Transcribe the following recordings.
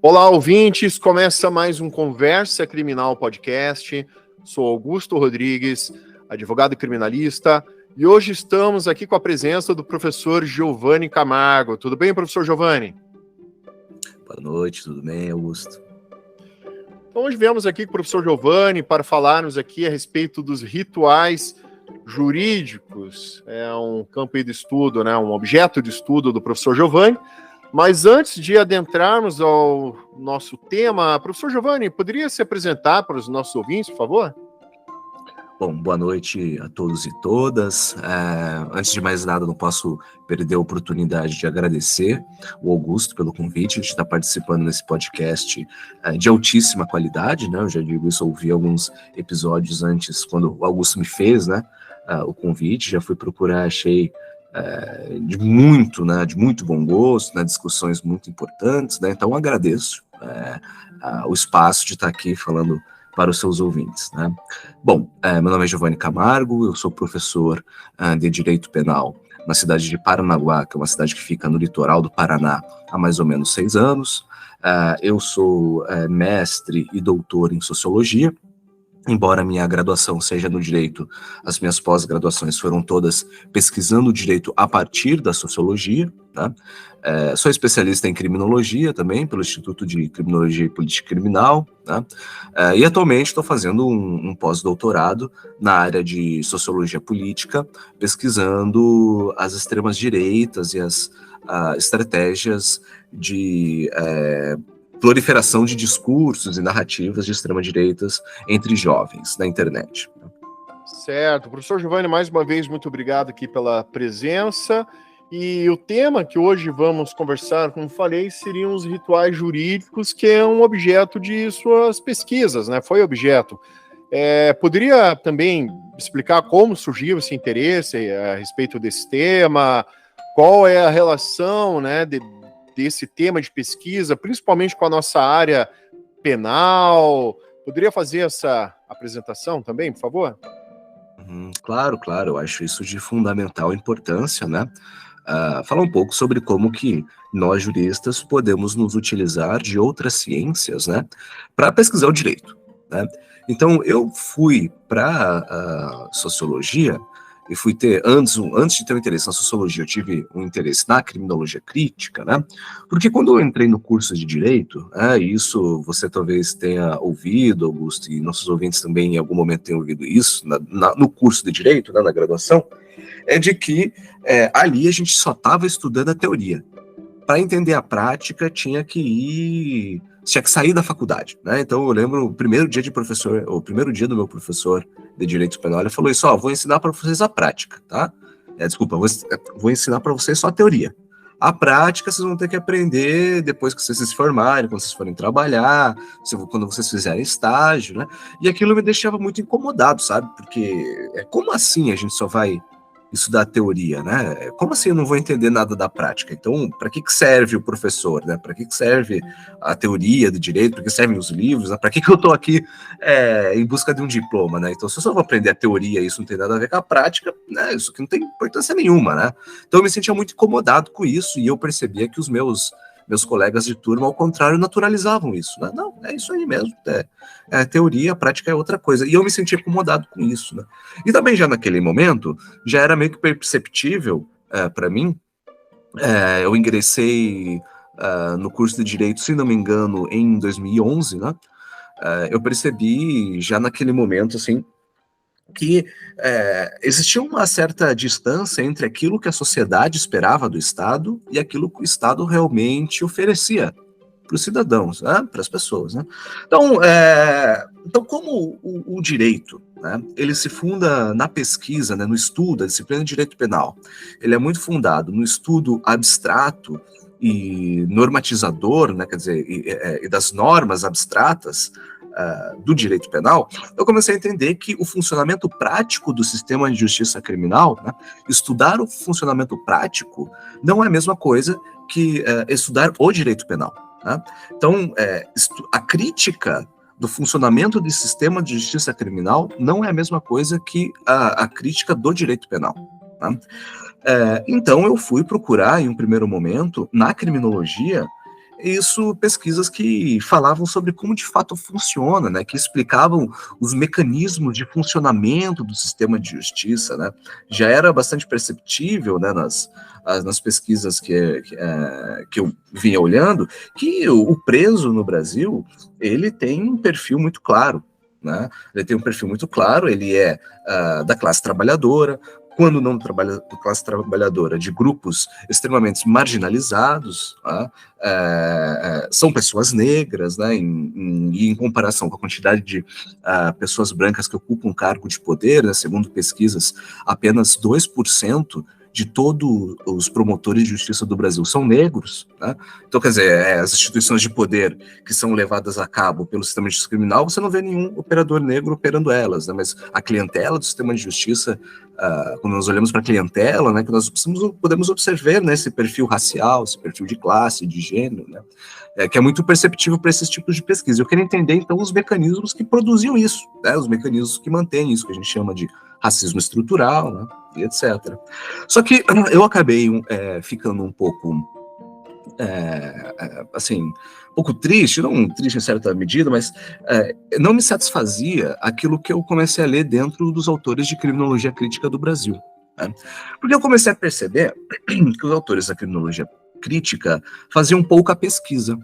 Olá, ouvintes! Começa mais um Conversa Criminal Podcast. Sou Augusto Rodrigues, advogado criminalista, e hoje estamos aqui com a presença do professor Giovanni Camargo. Tudo bem, professor Giovanni? Boa noite, tudo bem, Augusto? Então, hoje viemos aqui com o professor Giovanni para falarmos aqui a respeito dos rituais jurídicos. É um campo de estudo, né? Um objeto de estudo do professor Giovanni. Mas antes de adentrarmos ao nosso tema, professor Giovanni, poderia se apresentar para os nossos ouvintes, por favor? Bom, boa noite a todos e todas. Antes de mais nada, não posso perder a oportunidade de agradecer o Augusto pelo convite de estar participando nesse podcast de altíssima qualidade, né? Eu já digo isso, ouvi alguns episódios antes, quando o Augusto me fez, né, o convite, já fui procurar, achei de muito bom gosto, né, discussões muito importantes, né, então agradeço o espaço de estar aqui falando para os seus ouvintes, né. Bom, meu nome é Giovanni Camargo, eu sou professor de Direito Penal na cidade de Paranaguá, que é uma cidade que fica no litoral do Paraná há mais ou menos 6 anos, eu sou mestre e doutor em Sociologia. Embora a minha graduação seja no direito, as minhas pós-graduações foram todas pesquisando o direito a partir da sociologia, né? Sou especialista em criminologia também, pelo Instituto de Criminologia e Política Criminal, né? E atualmente estou fazendo um pós-doutorado na área de sociologia política, pesquisando as extremas-direitas e as estratégias de proliferação de discursos e narrativas de extrema-direitas entre jovens na internet. Certo. Professor Giovanni, mais uma vez, muito obrigado aqui pela presença. E o tema que hoje vamos conversar, como falei, seriam os rituais jurídicos, que é um objeto de suas pesquisas, né? Foi objeto. Poderia também explicar como surgiu esse interesse a respeito desse tema? Qual é a relação, né, desse tema de pesquisa, principalmente com a nossa área penal? Poderia fazer essa apresentação também, por favor? Claro, eu acho isso de fundamental importância, né? Falar um pouco sobre como que nós, juristas, podemos nos utilizar de outras ciências, né, para pesquisar o direito, né? Então, eu fui para sociologia e fui ter, antes de ter um interesse na sociologia, eu tive um interesse na criminologia crítica, né? Porque quando eu entrei no curso de Direito, isso você talvez tenha ouvido, Augusto, e nossos ouvintes também em algum momento tenham ouvido isso, no curso de Direito, né, na graduação, é de que ali a gente só estava estudando a teoria. Para entender a prática, tinha que sair da faculdade, né? Então eu lembro o primeiro dia do meu professor de Direito Penal, ele falou isso: vou ensinar para vocês a prática, tá? Vou ensinar para vocês só a teoria. A prática vocês vão ter que aprender depois que vocês se formarem, quando vocês forem trabalhar, quando vocês fizerem estágio, né? E aquilo me deixava muito incomodado, sabe? Porque como assim a gente só vai estudar teoria, né? Como assim eu não vou entender nada da prática? Então, para que serve o professor, né? Para que serve a teoria do direito? Para que servem os livros? Né? Para que eu estou aqui em busca de um diploma, né? Então, se eu só vou aprender a teoria e isso não tem nada a ver com a prática, né? Isso aqui não tem importância nenhuma, né? Então, eu me sentia muito incomodado com isso e eu percebia que os meus colegas de turma, ao contrário, naturalizavam isso, né? Não, é isso aí mesmo, teoria, a prática é outra coisa. E eu me sentia incomodado com isso, né? E também já naquele momento, já era meio que perceptível para mim, eu ingressei no curso de Direito, se não me engano, em 2011, né? Eu percebi já naquele momento, assim, que existia uma certa distância entre aquilo que a sociedade esperava do Estado e aquilo que o Estado realmente oferecia para os cidadãos, né, para as pessoas, né? Então como o direito, né, ele se funda na pesquisa, né, no estudo, a disciplina de direito penal, ele é muito fundado no estudo abstrato e normatizador, né, quer dizer, e das normas abstratas do direito penal, eu comecei a entender que o funcionamento prático do sistema de justiça criminal, né, estudar o funcionamento prático não é a mesma coisa que estudar o direito penal, né? Então, a crítica do funcionamento do sistema de justiça criminal não é a mesma coisa que a crítica do direito penal, né? Então, eu fui procurar, em um primeiro momento, na criminologia, isso pesquisas que falavam sobre como de fato funciona, né, que explicavam os mecanismos de funcionamento do sistema de justiça, né. Já era bastante perceptível, né, nas pesquisas que eu vinha olhando, que o preso no Brasil, ele tem um perfil muito claro, né? Ele tem um perfil muito claro, ele é da classe trabalhadora, quando não trabalha da classe trabalhadora, de grupos extremamente marginalizados, tá? São pessoas negras, né? Em comparação com a quantidade de pessoas brancas que ocupam um cargo de poder, né? Segundo pesquisas, apenas 2% de todos os promotores de justiça do Brasil são negros, né? Então, quer dizer, as instituições de poder que são levadas a cabo pelo sistema de justiça criminal, você não vê nenhum operador negro operando elas, né? Mas a clientela do sistema de justiça, quando nós olhamos para a clientela, né, que nós podemos observar, né, esse perfil racial, esse perfil de classe, de gênero, né, que é muito perceptível para esses tipos de pesquisa. Eu queria entender, então, os mecanismos que produziam isso, né, os mecanismos que mantêm isso, que a gente chama de racismo estrutural, né, e etc. Só que eu acabei ficando um pouco, assim, um pouco triste, não triste em certa medida, mas não me satisfazia aquilo que eu comecei a ler dentro dos autores de criminologia crítica do Brasil, né? Porque eu comecei a perceber que os autores da criminologia crítica faziam pouca pesquisa.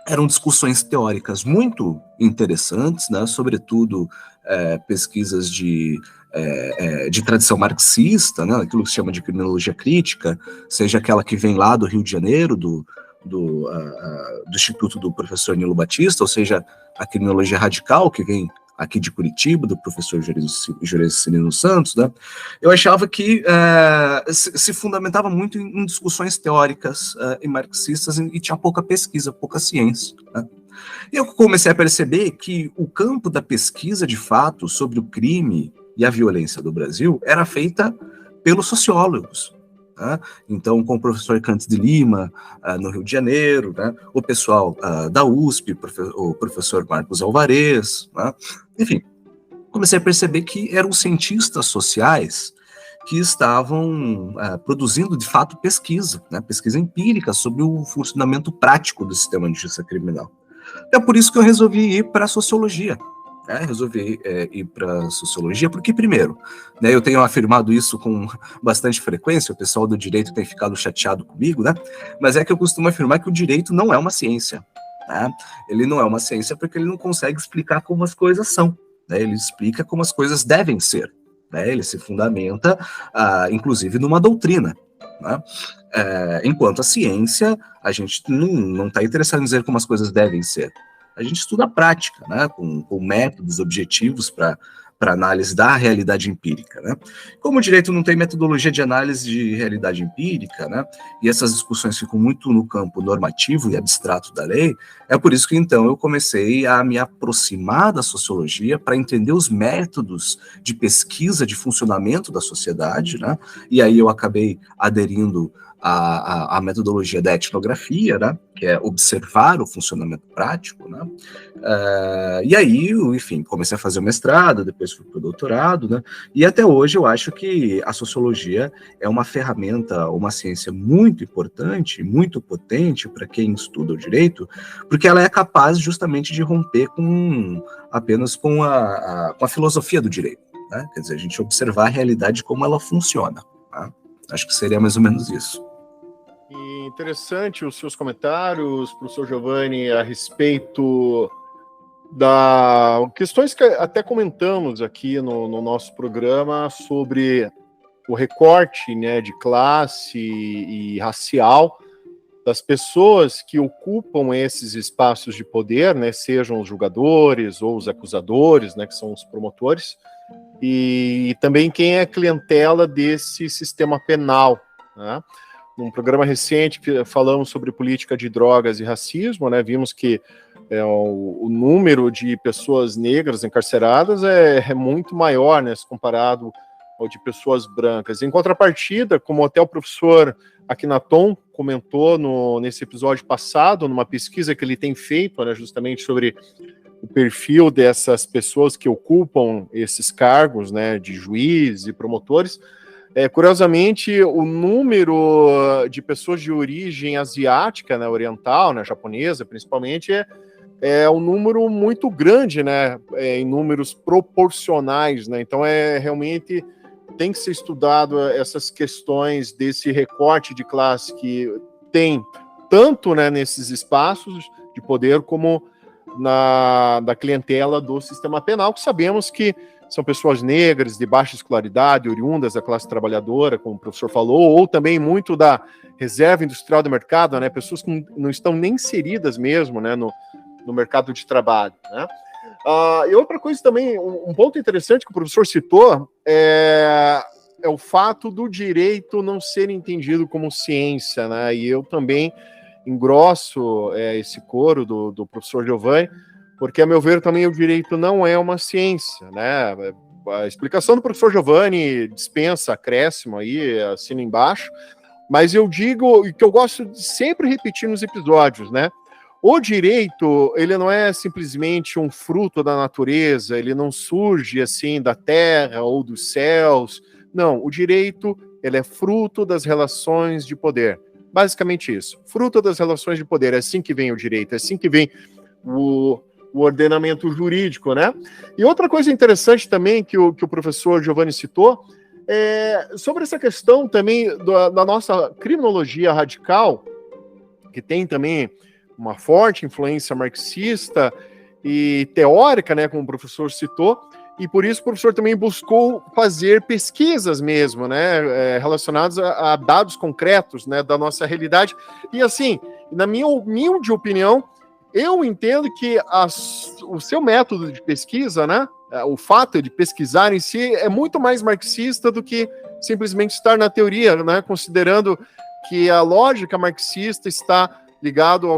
Eram discussões teóricas muito interessantes, né? Sobretudo pesquisas de tradição marxista, né? Aquilo que se chama de criminologia crítica, seja aquela que vem lá do Rio de Janeiro, do Instituto do professor Nilo Batista, ou seja, a criminologia radical, que vem aqui de Curitiba, do professor Jurencino Santos, né? Eu achava que se fundamentava muito em discussões teóricas e marxistas e tinha pouca pesquisa, pouca ciência, né? E eu comecei a perceber que o campo da pesquisa, de fato, sobre o crime e a violência do Brasil era feita pelos sociólogos, né? Então, com o professor Cantes de Lima, no Rio de Janeiro, né? O pessoal da USP, o professor Marcos Alvarez, né? Enfim, comecei a perceber que eram cientistas sociais que estavam produzindo, de fato, pesquisa, né? Pesquisa empírica sobre o funcionamento prático do sistema de justiça criminal. É por isso que eu resolvi ir para a sociologia. Resolvi ir para a sociologia, porque, primeiro, né, eu tenho afirmado isso com bastante frequência, o pessoal do direito tem ficado chateado comigo, né? Mas é que eu costumo afirmar que o direito não é uma ciência, né? Ele não é uma ciência porque ele não consegue explicar como as coisas são, né? Ele explica como as coisas devem ser, né? Ele se fundamenta, inclusive, numa doutrina, né? Enquanto a ciência, a gente não está interessado em dizer como as coisas devem ser. A gente estuda a prática, né, com métodos objetivos para análise da realidade empírica, né? Como o direito não tem metodologia de análise de realidade empírica, né, e essas discussões ficam muito no campo normativo e abstrato da lei, é por isso que então eu comecei a me aproximar da sociologia para entender os métodos de pesquisa de funcionamento da sociedade, né? E aí eu acabei aderindo a metodologia da etnografia, né, que é observar o funcionamento prático, né, e aí, enfim, comecei a fazer o mestrado, depois fui para o doutorado, né, e até hoje eu acho que a sociologia é uma ferramenta, uma ciência muito importante, muito potente para quem estuda o direito, porque ela é capaz justamente de romper apenas com a filosofia do direito, né, quer dizer, a gente observar a realidade como ela funciona, tá? Acho que seria mais ou menos isso. E interessante os seus comentários, professor Giovanni, a respeito da questões que até comentamos aqui no nosso programa sobre o recorte, né, de classe e racial das pessoas que ocupam esses espaços de poder, né, sejam os julgadores ou os acusadores, né, que são os promotores, e também quem é a clientela desse sistema penal, né? Num programa recente que falamos sobre política de drogas e racismo, né, vimos que o número de pessoas negras encarceradas é muito maior, né, se comparado ao de pessoas brancas. Em contrapartida, como até o professor Akhenaton comentou nesse episódio passado, numa pesquisa que ele tem feito, né, justamente sobre o perfil dessas pessoas que ocupam esses cargos, né, de juiz e promotores, Curiosamente, o número de pessoas de origem asiática, né, oriental, né, japonesa, principalmente, é um número muito grande, né, em números proporcionais, né, então realmente tem que ser estudado essas questões desse recorte de classe que tem tanto, né, nesses espaços de poder como da clientela do sistema penal, que sabemos que são pessoas negras, de baixa escolaridade, oriundas da classe trabalhadora, como o professor falou, ou também muito da reserva industrial do mercado, né, pessoas que não estão nem inseridas mesmo, né, no mercado de trabalho, né. E outra coisa também, um ponto interessante que o professor citou é o fato do direito não ser entendido como ciência, né, e eu também engrosso esse coro do professor Giovanni, porque, a meu ver, também o direito não é uma ciência, né? A explicação do professor Giovanni dispensa acréscimo aí, assina embaixo, mas eu digo, e que eu gosto de sempre repetir nos episódios, né? O direito, ele não é simplesmente um fruto da natureza, ele não surge assim da terra ou dos céus. Não, o direito, ele é fruto das relações de poder. Basicamente isso, fruto das relações de poder, é assim que vem o direito, é assim que vem o ordenamento jurídico, né? E outra coisa interessante também que o professor Giovanni citou, sobre essa questão também da nossa criminologia radical, que tem também uma forte influência marxista e teórica, né, como o professor citou, e por isso o professor também buscou fazer pesquisas mesmo, né, relacionadas a dados concretos, né, da nossa realidade. E assim, na minha humilde opinião, eu entendo que o seu método de pesquisa, né, o fato de pesquisar em si é muito mais marxista do que simplesmente estar na teoria, né, considerando que a lógica marxista está ligado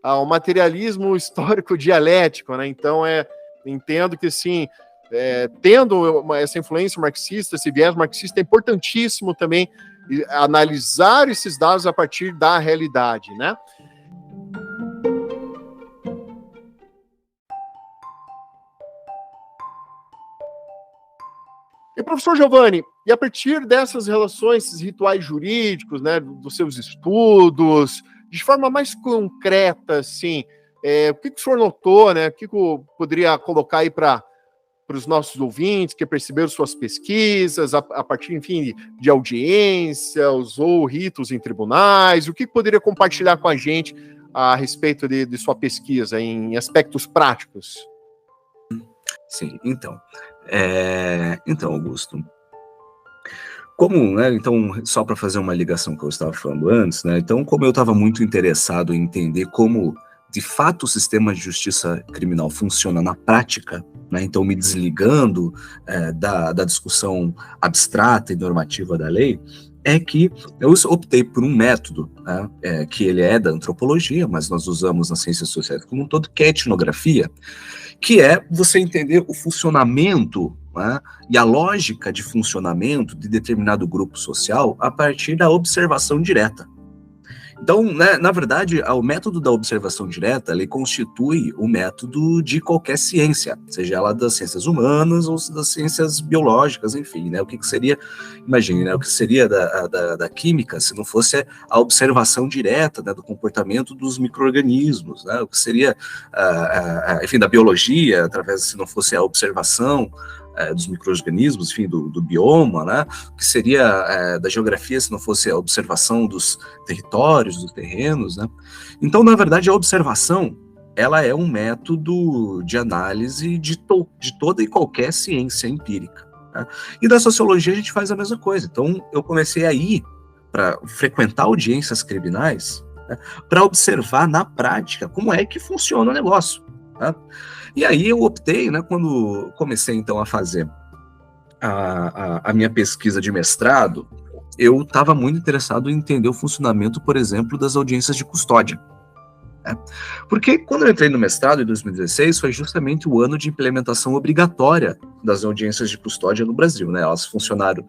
ao materialismo histórico dialético, né? Então, entendo que, sim, tendo essa influência marxista, esse viés marxista, é importantíssimo também analisar esses dados a partir da realidade, né? E, professor Giovanni, e a partir dessas relações, esses rituais jurídicos, né, dos seus estudos, de forma mais concreta, assim, o que o senhor notou, né, o que eu poderia colocar aí para os nossos ouvintes que perceberam suas pesquisas, a partir, enfim, de audiências ou ritos em tribunais, o que poderia compartilhar com a gente a respeito de sua pesquisa em aspectos práticos? Sim, então, Augusto, como, né, então, só para fazer uma ligação que eu estava falando antes, né, então, como eu estava muito interessado em entender como, de fato, o sistema de justiça criminal funciona na prática, né, então, me desligando da discussão abstrata e normativa da lei, é que eu optei por um método, né, que ele é da antropologia, mas nós usamos nas ciências sociais como um todo, que é a etnografia, que é você entender o funcionamento, né, e a lógica de funcionamento de determinado grupo social a partir da observação direta. Então, né, na verdade, o método da observação direta, ele constitui o método de qualquer ciência, seja ela das ciências humanas ou das ciências biológicas, enfim, né, o que seria, imagine, né, o que seria da química se não fosse a observação direta, né, do comportamento dos micro-organismos, né, o que seria, enfim, da biologia, através, se não fosse a observação dos micro-organismos, enfim, do bioma, né? Que seria da geografia se não fosse a observação dos territórios, dos terrenos, né? Então, na verdade, a observação, ela é um método de análise de toda e qualquer ciência empírica, né? E da sociologia a gente faz a mesma coisa. Então, eu comecei a ir para frequentar audiências criminais, né, para observar na prática como é que funciona o negócio, né? E aí eu optei, né, quando comecei então a fazer a minha pesquisa de mestrado, eu estava muito interessado em entender o funcionamento, por exemplo, das audiências de custódia, né? Porque quando eu entrei no mestrado em 2016, foi justamente o ano de implementação obrigatória das audiências de custódia no Brasil, né? Elas funcionaram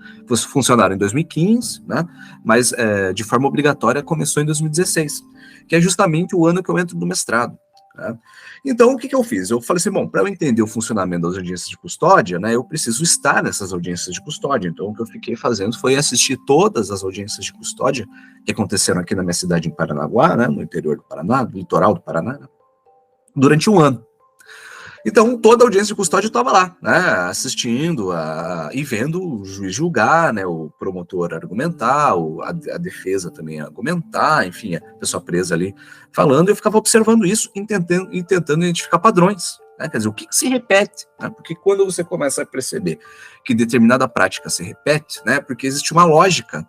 em 2015, né? Mas de forma obrigatória começou em 2016, que é justamente o ano que eu entro no mestrado. né? Então, o que eu fiz? Eu falei assim, bom, para eu entender o funcionamento das audiências de custódia, né, eu preciso estar nessas audiências de custódia. Então, o que eu fiquei fazendo foi assistir todas as audiências de custódia que aconteceram aqui na minha cidade, em Paranaguá, né, no interior do Paraná, no litoral do Paraná, né, durante um ano. Então, toda a audiência de custódia estava lá, né, assistindo e vendo o juiz julgar, né, o promotor argumentar, a defesa também argumentar, enfim, a pessoa presa ali falando, e eu ficava observando isso e tentando identificar padrões, né, quer dizer, o que se repete, né, porque quando você começa a perceber que determinada prática se repete, né, porque existe uma lógica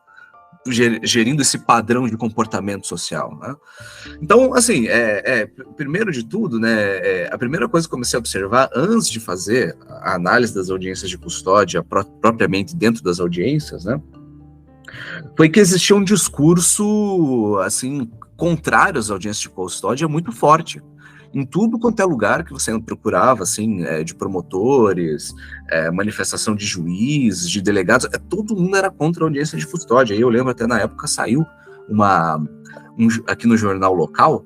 gerindo esse padrão de comportamento social, né? Então, assim, primeiro de tudo, né, a primeira coisa que eu comecei a observar antes de fazer a análise das audiências de custódia propriamente dentro das audiências, né, foi que existia um discurso, assim, contrário às audiências de custódia muito forte. Em tudo quanto é lugar que você procurava, assim, de promotores, manifestação de juízes, de delegados, todo mundo era contra a audiência de custódia. E eu lembro até na época saiu aqui no jornal local,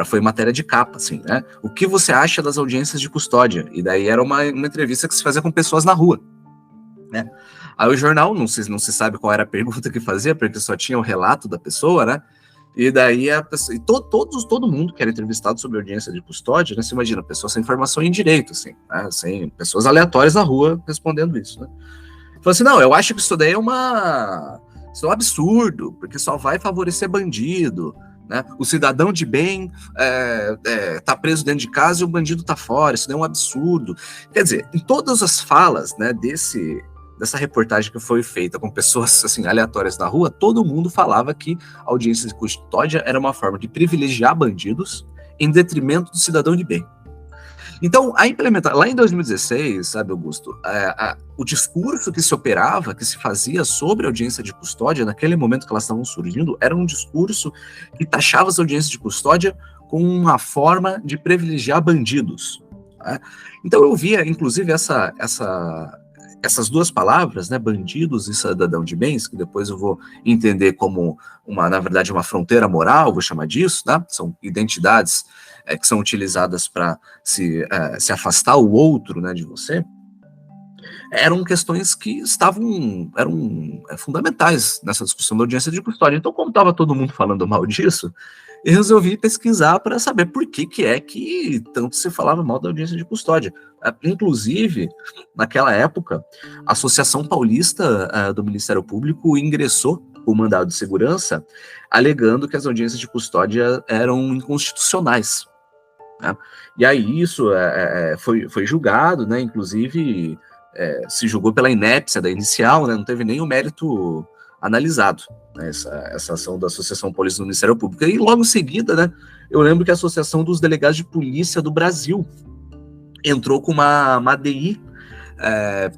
foi matéria de capa, assim, né? O que você acha das audiências de custódia? E daí era uma entrevista que se fazia com pessoas na rua, né? Aí o jornal, não se sabe qual era a pergunta que fazia, porque só tinha o relato da pessoa, né? E daí todo mundo que era entrevistado sobre audiência de custódia, né? Você imagina, pessoas sem formação em direito, assim, né? Sem pessoas aleatórias na rua respondendo isso, né? Falou assim, não, eu acho que isso daí isso é um absurdo, porque só vai favorecer bandido, né? O cidadão de bem tá preso dentro de casa e o bandido tá fora, isso daí é um absurdo. Quer dizer, em todas as falas, né, dessa reportagem que foi feita com pessoas assim, aleatórias na rua, todo mundo falava que a audiência de custódia era uma forma de privilegiar bandidos em detrimento do cidadão de bem. Então, a implementar lá em 2016, sabe, Augusto, o discurso que se operava, que se fazia sobre a audiência de custódia, naquele momento que elas estavam surgindo, era um discurso que taxava as audiências de custódia como uma forma de privilegiar bandidos. Né? Então, eu via, inclusive, essas duas palavras, né, bandidos e cidadão de bens, que depois eu vou entender como na verdade, uma fronteira moral, vou chamar disso, né? São identidades que são utilizadas para se afastar o outro, né, de você, eram questões que eram fundamentais nessa discussão da audiência de custódia. Então, como estava todo mundo falando mal disso, eu resolvi pesquisar para saber por que tanto se falava mal da audiência de custódia. Inclusive, naquela época, a Associação Paulista do Ministério Público ingressou o mandado de segurança, alegando que as audiências de custódia eram inconstitucionais. Né? E aí isso foi julgado, né? Inclusive se julgou pela inépcia da inicial, né? Não teve nem o mérito analisado, né, essa ação da Associação Paulista do Ministério Público. E logo em seguida, né, eu lembro que a Associação dos Delegados de Polícia do Brasil entrou com uma ADI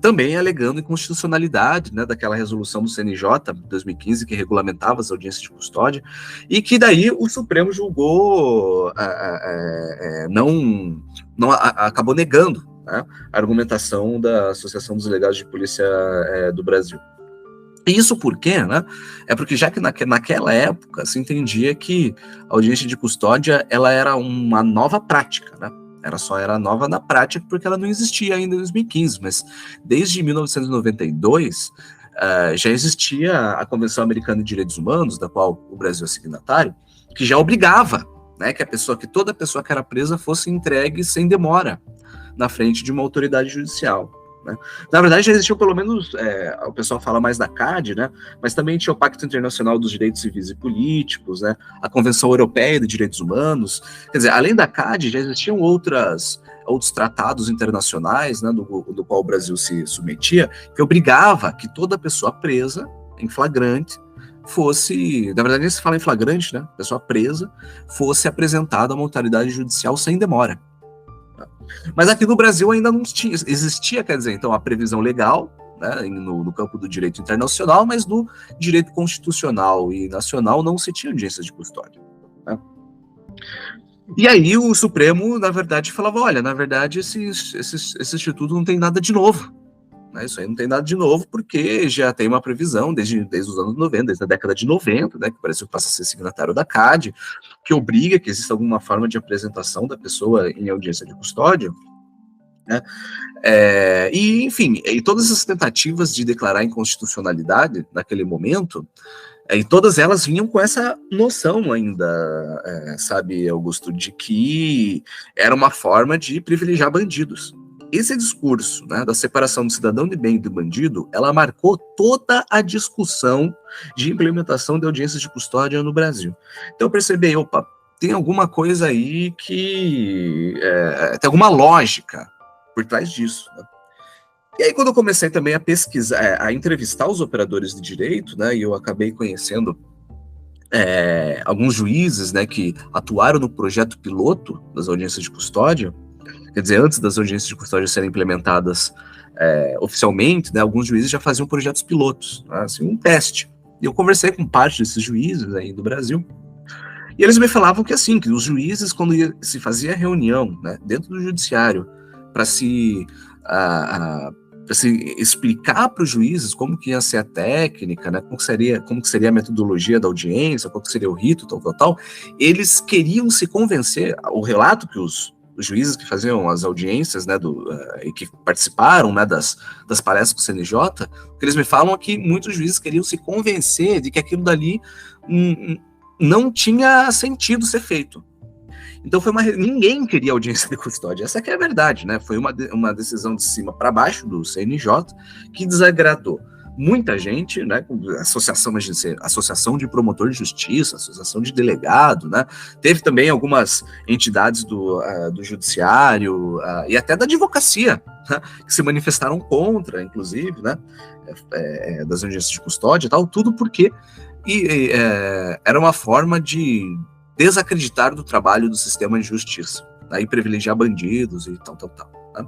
também alegando inconstitucionalidade, né, daquela resolução do CNJ de 2015 que regulamentava as audiências de custódia, e que daí o Supremo julgou, acabou negando, né, a argumentação da Associação dos Delegados de Polícia do Brasil. Isso por quê, né? É porque já que naquela época se entendia que a audiência de custódia ela era uma nova prática, né? Era nova na prática porque ela não existia ainda em 2015, mas desde 1992 já existia a Convenção Americana de Direitos Humanos, da qual o Brasil é signatário, que já obrigava, né, que toda pessoa que era presa fosse entregue sem demora na frente de uma autoridade judicial. Né? Na verdade, já existiu pelo menos, o pessoal fala mais da CAD, né? Mas também tinha o Pacto Internacional dos Direitos Civis e Políticos, né? A Convenção Europeia de Direitos Humanos. Quer dizer, além da CAD, já existiam outros tratados internacionais, né, do qual o Brasil se submetia, que obrigava que toda pessoa presa em flagrante fosse, na verdade nem se fala em flagrante, né? Pessoa presa fosse apresentada a uma autoridade judicial sem demora. Mas aqui no Brasil ainda não existia, quer dizer, então, a previsão legal, né, no campo do direito internacional, mas no direito constitucional e nacional não se tinha audiência de custódia. Né? E aí o Supremo, na verdade, falava, olha, na verdade esse instituto não tem nada de novo. né? Isso aí não tem nada de novo, porque já tem uma previsão desde os anos 90, desde a década de 90, né, que o Brasil passa a ser signatário da CAD, que obriga que exista alguma forma de apresentação da pessoa em audiência de custódia, né? E, enfim, e todas essas tentativas de declarar inconstitucionalidade naquele momento, e todas elas vinham com essa noção ainda, sabe, Augusto, de que era uma forma de privilegiar bandidos. Esse discurso, né, da separação do cidadão de bem e do bandido, ela marcou toda a discussão de implementação de audiências de custódia no Brasil. Então eu percebi, opa, tem alguma coisa aí que tem alguma lógica por trás disso, né? E aí, quando eu comecei também a pesquisar, a entrevistar os operadores de direito, né, e eu acabei conhecendo alguns juízes, né, que atuaram no projeto piloto das audiências de custódia, quer dizer, antes das audiências de custódia serem implementadas oficialmente, né, alguns juízes já faziam projetos pilotos, né, assim, um teste. E eu conversei com parte desses juízes aí do Brasil, e eles me falavam que, assim, que os juízes, quando se fazia reunião, né, dentro do judiciário, para se explicar para os juízes como que ia ser a técnica, né, como que seria a metodologia da audiência, qual que seria o rito, tal, eles queriam se convencer, o relato que os juízes que faziam as audiências, né, e que participaram, né, das palestras do CNJ, o que eles me falam é que muitos juízes queriam se convencer de que aquilo dali não tinha sentido ser feito. Então ninguém queria audiência de custódia, essa que é a verdade, né? Foi uma decisão de cima para baixo do CNJ que desagradou muita gente, né? Associação de promotor de justiça, associação de delegado, né? Teve também algumas entidades do judiciário e até da advocacia, né? Que se manifestaram contra, inclusive, né? Das audiências de custódia e tal, tudo porque era uma forma de desacreditar do trabalho do sistema de justiça, né, e privilegiar bandidos e tal. Né?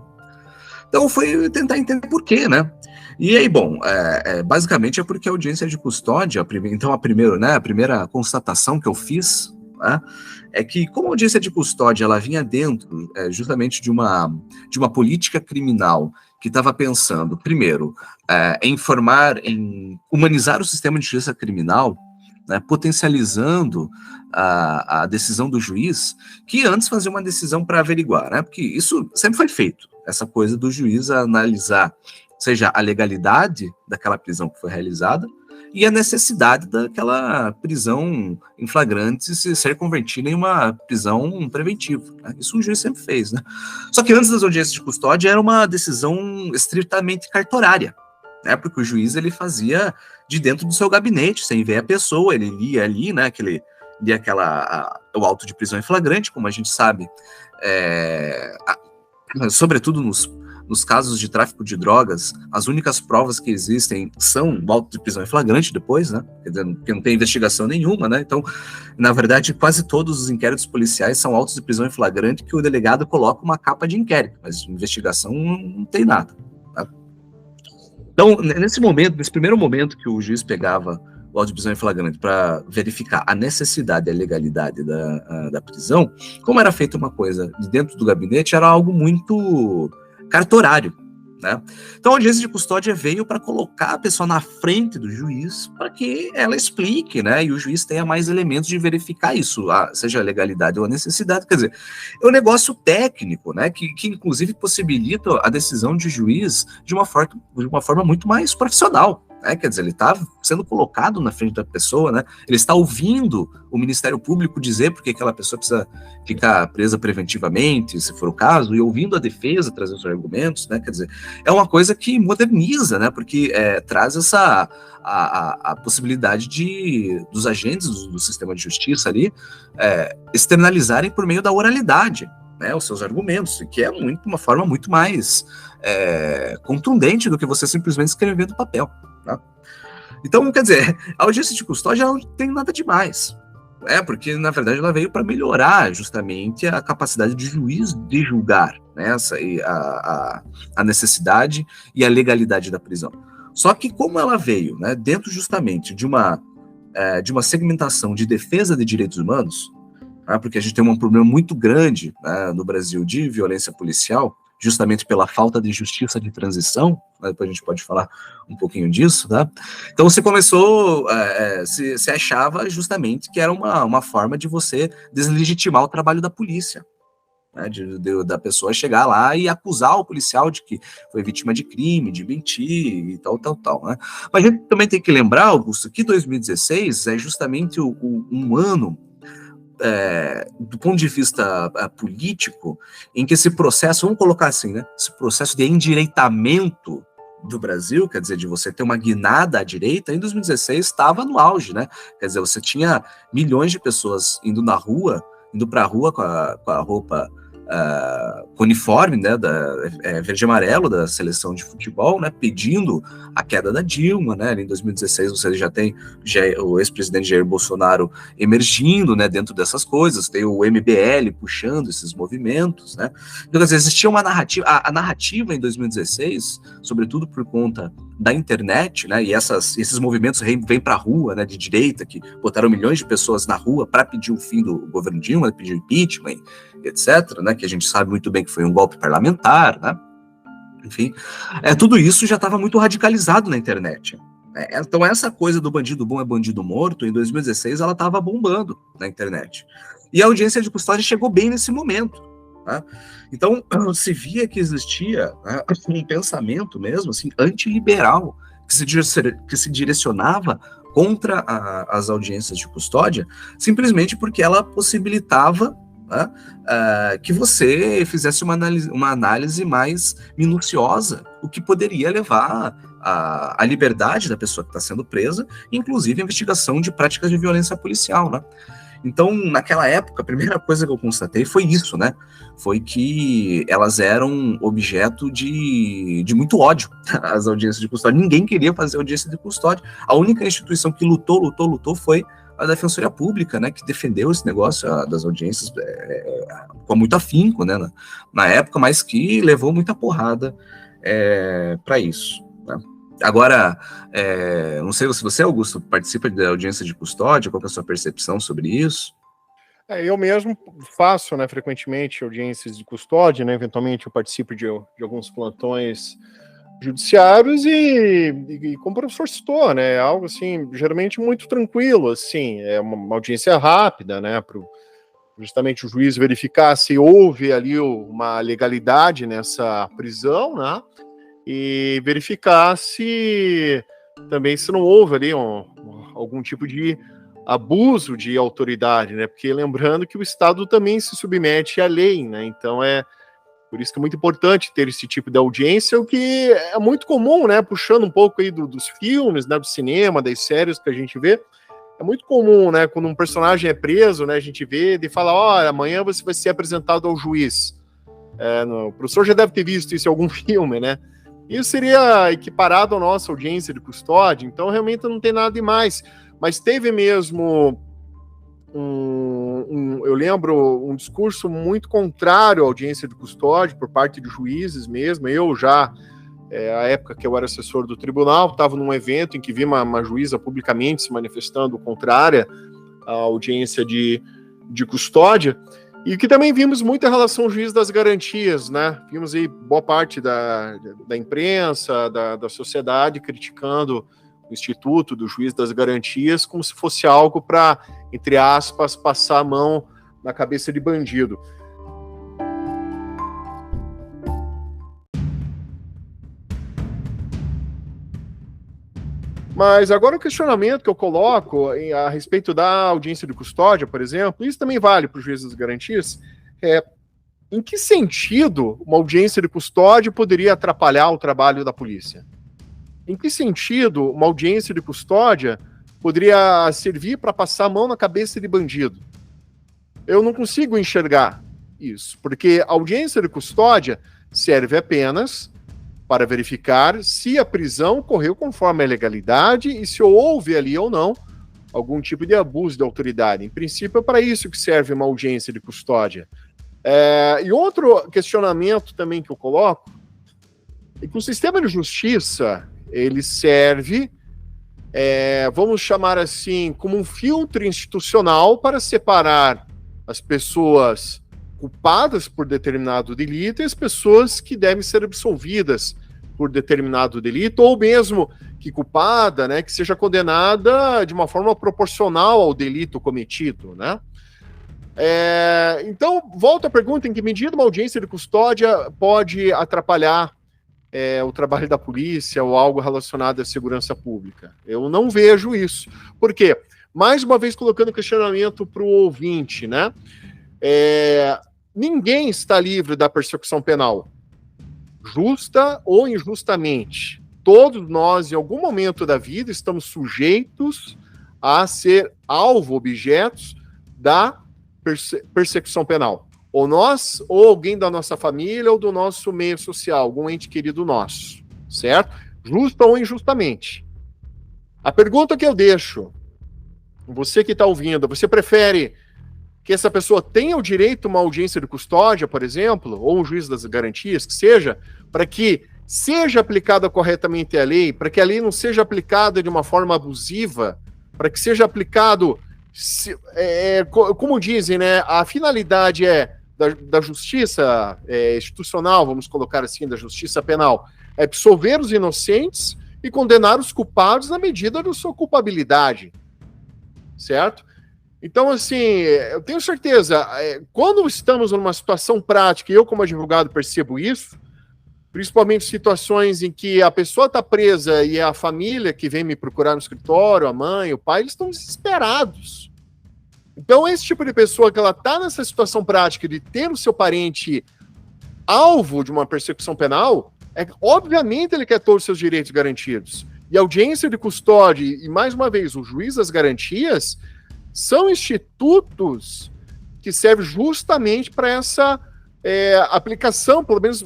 Então foi tentar entender por quê, né? E aí, bom, basicamente é porque a audiência de custódia, a primeira constatação que eu fiz, né, é que como a audiência de custódia ela vinha dentro justamente de uma política criminal que estava pensando, primeiro, em humanizar o sistema de justiça criminal, né, potencializando a decisão do juiz, que antes fazia uma decisão para averiguar, né, porque isso sempre foi feito, essa coisa do juiz analisar, seja a legalidade daquela prisão que foi realizada e a necessidade daquela prisão em flagrante ser convertida em uma prisão preventiva, né? Isso o juiz sempre fez, né? Só que antes das audiências de custódia era uma decisão estritamente cartorária, né? Porque o juiz ele fazia de dentro do seu gabinete, sem ver a pessoa, ele lia ali, né? Lia o auto de prisão em flagrante, como a gente sabe, sobretudo nos casos de tráfico de drogas, as únicas provas que existem são o auto de prisão em flagrante depois, né? Quer dizer, porque não tem investigação nenhuma, né? Então, na verdade, quase todos os inquéritos policiais são autos de prisão em flagrante que o delegado coloca uma capa de inquérito, mas de investigação não tem nada. Tá? Então, nesse primeiro momento que o juiz pegava o auto de prisão em flagrante para verificar a necessidade e a legalidade da prisão, como era feita uma coisa de dentro do gabinete, era algo muito cartorário, né? Então a audiência de custódia veio para colocar a pessoa na frente do juiz para que ela explique, né? E o juiz tenha mais elementos de verificar isso, seja a legalidade ou a necessidade. Quer dizer, é um negócio técnico, né? Que inclusive possibilita a decisão de juiz de uma forma muito mais profissional. Quer dizer, ele está sendo colocado na frente da pessoa, né? Ele está ouvindo o Ministério Público dizer porque aquela pessoa precisa ficar presa preventivamente, se for o caso, e ouvindo a defesa trazer os argumentos, né? Quer dizer, é uma coisa que moderniza, né? Porque traz a possibilidade dos agentes do sistema de justiça ali externalizarem por meio da oralidade, né, os seus argumentos, que é uma forma muito mais contundente do que você simplesmente escrever no papel. Tá? Então, quer dizer, a audiência de custódia não tem nada demais, porque na verdade ela veio para melhorar justamente a capacidade de juiz de julgar, né, a necessidade e a legalidade da prisão. Só que como ela veio, né, dentro justamente de uma segmentação de defesa de direitos humanos, porque a gente tem um problema muito grande, né, no Brasil de violência policial, justamente pela falta de justiça de transição, depois a gente pode falar um pouquinho disso, tá? Então você começou, se achava justamente que era uma forma de você deslegitimar o trabalho da polícia, né, da pessoa chegar lá e acusar o policial de que foi vítima de crime, de mentir e tal, né? Mas a gente também tem que lembrar, Augusto, que 2016 é justamente um ano, do ponto de vista político, em que esse processo, vamos colocar assim, né, esse processo de endireitamento do Brasil, quer dizer, de você ter uma guinada à direita, em 2016 estava no auge, né? Quer dizer, você tinha milhões de pessoas indo para a rua com a roupa, com o uniforme, né, verde e amarelo da seleção de futebol, né, pedindo a queda da Dilma, né? Em 2016 você já tem o ex-presidente Jair Bolsonaro emergindo, né, dentro dessas coisas, tem o MBL puxando esses movimentos, né? Então, quer dizer, existia uma narrativa, a narrativa em 2016, sobretudo por conta da internet, né, e esses movimentos vêm para a rua, né, de direita, que botaram milhões de pessoas na rua para pedir o fim do governo Dilma, pedir o impeachment, etc., né, que a gente sabe muito bem que foi um golpe parlamentar, né? Enfim, tudo isso já estava muito radicalizado na internet. Então essa coisa do bandido bom é bandido morto, em 2016 ela estava bombando na internet. E a audiência de custódia chegou bem nesse momento. Né? Então se via que existia, né, um pensamento mesmo assim, antiliberal, que se direcionava contra as audiências de custódia, simplesmente porque ela possibilitava, né, que você fizesse uma análise mais minuciosa, o que poderia levar à liberdade da pessoa que está sendo presa, inclusive a investigação de práticas de violência policial, né? Então, naquela época, a primeira coisa que eu constatei foi isso, né? Foi que elas eram objeto de muito ódio, as audiências de custódia. Ninguém queria fazer audiência de custódia. A única instituição que lutou foi a Defensoria Pública, né, que defendeu esse negócio das audiências com muito afinco, né, na época, mas que levou muita porrada para isso, né? Agora, não sei se você, Augusto, participa da audiência de custódia, qual que é a sua percepção sobre isso? Eu mesmo faço, né, frequentemente audiências de custódia, né, eventualmente eu participo de alguns plantões judiciários e como o professor citou, né, algo assim, geralmente muito tranquilo, assim, é uma audiência rápida, né, para justamente o juiz verificar se houve ali uma legalidade nessa prisão, né, e verificar se não houve ali algum tipo de abuso de autoridade, né, porque lembrando que o Estado também se submete à lei, né, então por isso que é muito importante ter esse tipo de audiência, o que é muito comum, né, puxando um pouco aí dos filmes, né, do cinema, das séries que a gente vê, é muito comum, né, quando um personagem é preso, né, a gente vê e fala, olha, amanhã você vai ser apresentado ao juiz. O professor já deve ter visto isso em algum filme, né, isso seria equiparado à nossa audiência de custódia, então realmente não tem nada demais, mas teve mesmo eu lembro um discurso muito contrário à audiência de custódia por parte de juízes mesmo. Eu já, a época que eu era assessor do tribunal, estava num evento em que vi uma juíza publicamente se manifestando contrária à audiência de custódia, e que também vimos muito em relação ao juiz das garantias, né? Vimos aí boa parte da imprensa, da sociedade criticando o Instituto do Juiz das Garantias como se fosse algo para, entre aspas, passar a mão na cabeça de bandido. Mas agora o questionamento que eu coloco a respeito da audiência de custódia, por exemplo, isso também vale para o juiz das garantias, em que sentido uma audiência de custódia poderia atrapalhar o trabalho da polícia? Em que sentido uma audiência de custódia poderia servir para passar a mão na cabeça de bandido? Eu não consigo enxergar isso, porque a audiência de custódia serve apenas para verificar se a prisão ocorreu conforme a legalidade e se houve ali ou não algum tipo de abuso de autoridade. Em princípio, é para isso que serve uma audiência de custódia. E outro questionamento também que eu coloco é que o sistema de justiça ele serve, vamos chamar assim, como um filtro institucional para separar as pessoas culpadas por determinado delito e as pessoas que devem ser absolvidas por determinado delito, ou mesmo que culpada, né, que seja condenada de uma forma proporcional ao delito cometido, né? Então, volto à pergunta, em que medida uma audiência de custódia pode atrapalhar o trabalho da polícia ou algo relacionado à segurança pública? Eu não vejo isso. Por quê? Mais uma vez colocando questionamento para o ouvinte, né? Ninguém está livre da persecução penal, justa ou injustamente. Todos nós, em algum momento da vida, estamos sujeitos a ser alvo, objetos da persecução penal. Ou nós, ou alguém da nossa família, ou do nosso meio social, algum ente querido nosso, certo? Justa ou injustamente. A pergunta que eu deixo, você que está ouvindo, você prefere que essa pessoa tenha o direito a uma audiência de custódia, por exemplo, ou um juiz das garantias, que seja, para que seja aplicada corretamente a lei, para que a lei não seja aplicada de uma forma abusiva, para que seja aplicado, como dizem, né, a finalidade da justiça institucional, vamos colocar assim, da justiça penal, é absolver os inocentes e condenar os culpados na medida da sua culpabilidade, certo? Então, assim, eu tenho certeza, quando estamos numa situação prática, e eu como advogado percebo isso, principalmente situações em que a pessoa está presa e é a família que vem me procurar no escritório, a mãe, o pai, eles estão desesperados. Então, esse tipo de pessoa que ela está nessa situação prática de ter o seu parente alvo de uma persecução penal, obviamente ele quer todos os seus direitos garantidos. E a audiência de custódia, e mais uma vez, o juiz das garantias, são institutos que servem justamente para essa aplicação, pelo menos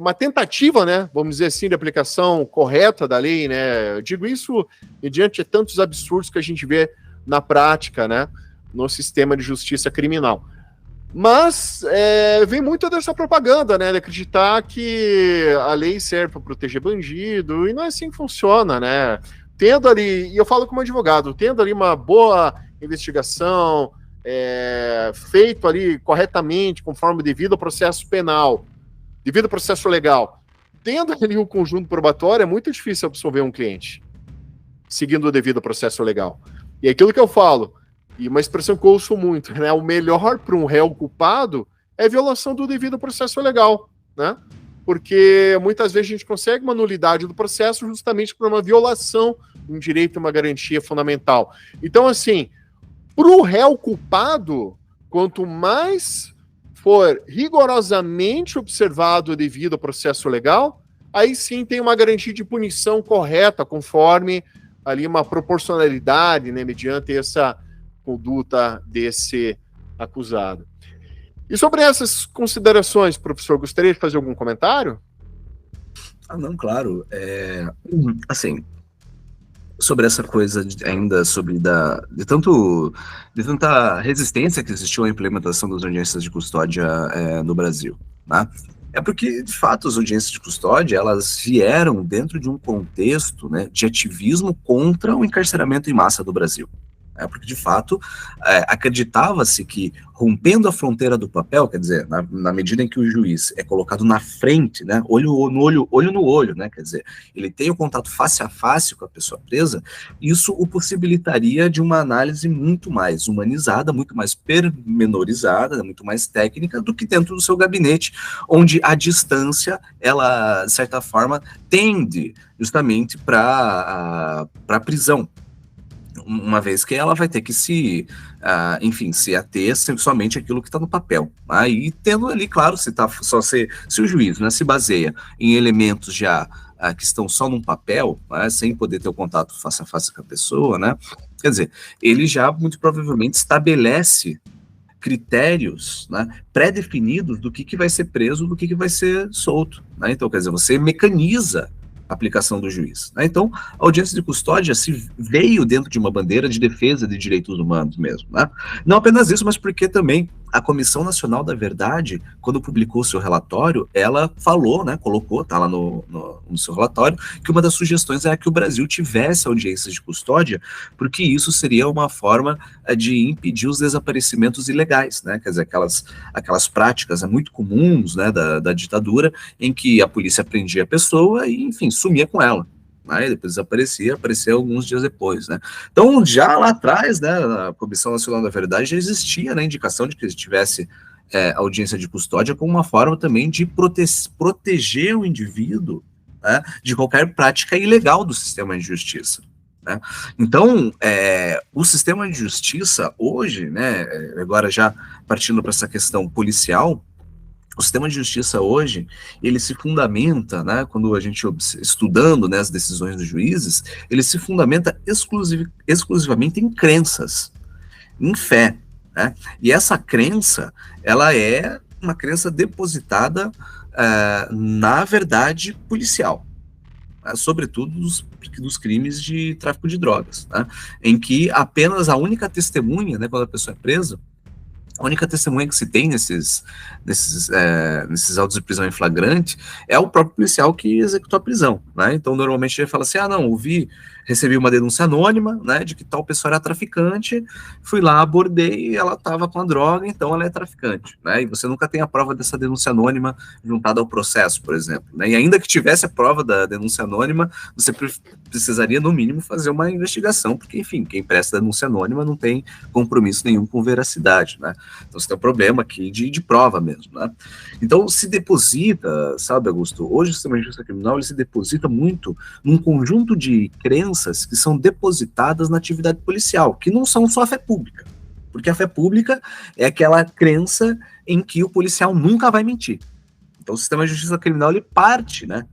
uma tentativa, né, vamos dizer assim, de aplicação correta da lei, né? Eu digo isso mediante tantos absurdos que a gente vê na prática, né, no sistema de justiça criminal. Mas vem muito dessa propaganda, né, de acreditar que a lei serve para proteger bandido, e não é assim que funciona, né? Tendo ali, e eu falo como advogado, tendo ali uma boa investigação, feito ali corretamente, conforme devido ao processo penal, devido ao processo legal, tendo ali o conjunto probatório, é muito difícil absolver um cliente, seguindo o devido processo legal. E é aquilo que eu falo, e uma expressão que eu ouço muito, né? O melhor para um réu culpado é a violação do devido processo legal, né? Porque muitas vezes a gente consegue uma nulidade do processo justamente por uma violação de um direito, uma garantia fundamental. Então, assim, para o réu culpado, quanto mais for rigorosamente observado o devido processo legal, aí sim tem uma garantia de punição correta, conforme ali uma proporcionalidade, né, mediante essa conduta desse acusado. E sobre essas considerações, professor, gostaria de fazer algum comentário? Não, claro. Assim, sobre essa coisa ainda sobre de tanta resistência que existiu à implementação das audiências de custódia no Brasil, né? É porque, de fato, as audiências de custódia, elas vieram dentro de um contexto, né, de ativismo contra o encarceramento em massa do Brasil. Porque, de fato, acreditava-se que, rompendo a fronteira do papel, quer dizer, na medida em que o juiz é colocado na frente, né, olho no olho, né, quer dizer, ele tem o contato face a face com a pessoa presa, isso o possibilitaria de uma análise muito mais humanizada, muito mais pormenorizada, muito mais técnica do que dentro do seu gabinete, onde a distância, ela, de certa forma, tende justamente para a prisão, uma vez que ela vai ter que se ater somente aquilo que está no papel. E tendo ali, claro, se o juiz, né, se baseia em elementos já que estão só num papel, né, sem poder ter o contato face a face com a pessoa, né, quer dizer, ele já muito provavelmente estabelece critérios, né, pré-definidos do que vai ser preso, do que vai ser solto, né? Então, quer dizer, você mecaniza aplicação do juiz, né? Então, a audiência de custódia se veio dentro de uma bandeira de defesa de direitos humanos mesmo, né? Não apenas isso, mas porque também a Comissão Nacional da Verdade, quando publicou seu relatório, ela falou, né, colocou, tá lá no seu relatório, que uma das sugestões era que o Brasil tivesse audiências de custódia, porque isso seria uma forma de impedir os desaparecimentos ilegais, né, quer dizer, aquelas práticas muito comuns, né, da ditadura, em que a polícia prendia a pessoa e, enfim, sumia com ela. Aí depois aparecia alguns dias depois, né? Então, já lá atrás, né, a Comissão Nacional da Verdade já existia, né, a indicação de que tivesse audiência de custódia como uma forma também de proteger o indivíduo, né, de qualquer prática ilegal do sistema de justiça. Né? Então, o sistema de justiça hoje, né, agora já partindo para essa questão policial, o sistema de justiça hoje, ele se fundamenta, né, quando a gente estudando, né, as decisões dos juízes, ele se fundamenta exclusivamente em crenças, em fé, né? E essa crença, ela é uma crença depositada na verdade policial, né, sobretudo dos crimes de tráfico de drogas, né, em que apenas a única testemunha, né, quando a pessoa é presa, a única testemunha que se tem nesses autos de prisão em flagrante é o próprio policial que executou a prisão, né? Então, normalmente ele fala assim, não, recebi uma denúncia anônima, né, de que tal pessoa era traficante, fui lá, abordei e ela estava com a droga, então ela é traficante, né? E você nunca tem a prova dessa denúncia anônima juntada ao processo, por exemplo, né? E ainda que tivesse a prova da denúncia anônima, você precisaria, no mínimo, fazer uma investigação, porque, enfim, quem presta denúncia anônima não tem compromisso nenhum com veracidade, né? Então você tem um problema aqui de prova mesmo, né? Então se deposita, sabe, Augusto, hoje o sistema de justiça criminal ele se deposita muito num conjunto de crenças que são depositadas na atividade policial, que não são só a fé pública, porque a fé pública é aquela crença em que o policial nunca vai mentir. Então o sistema de justiça criminal ele parte, né,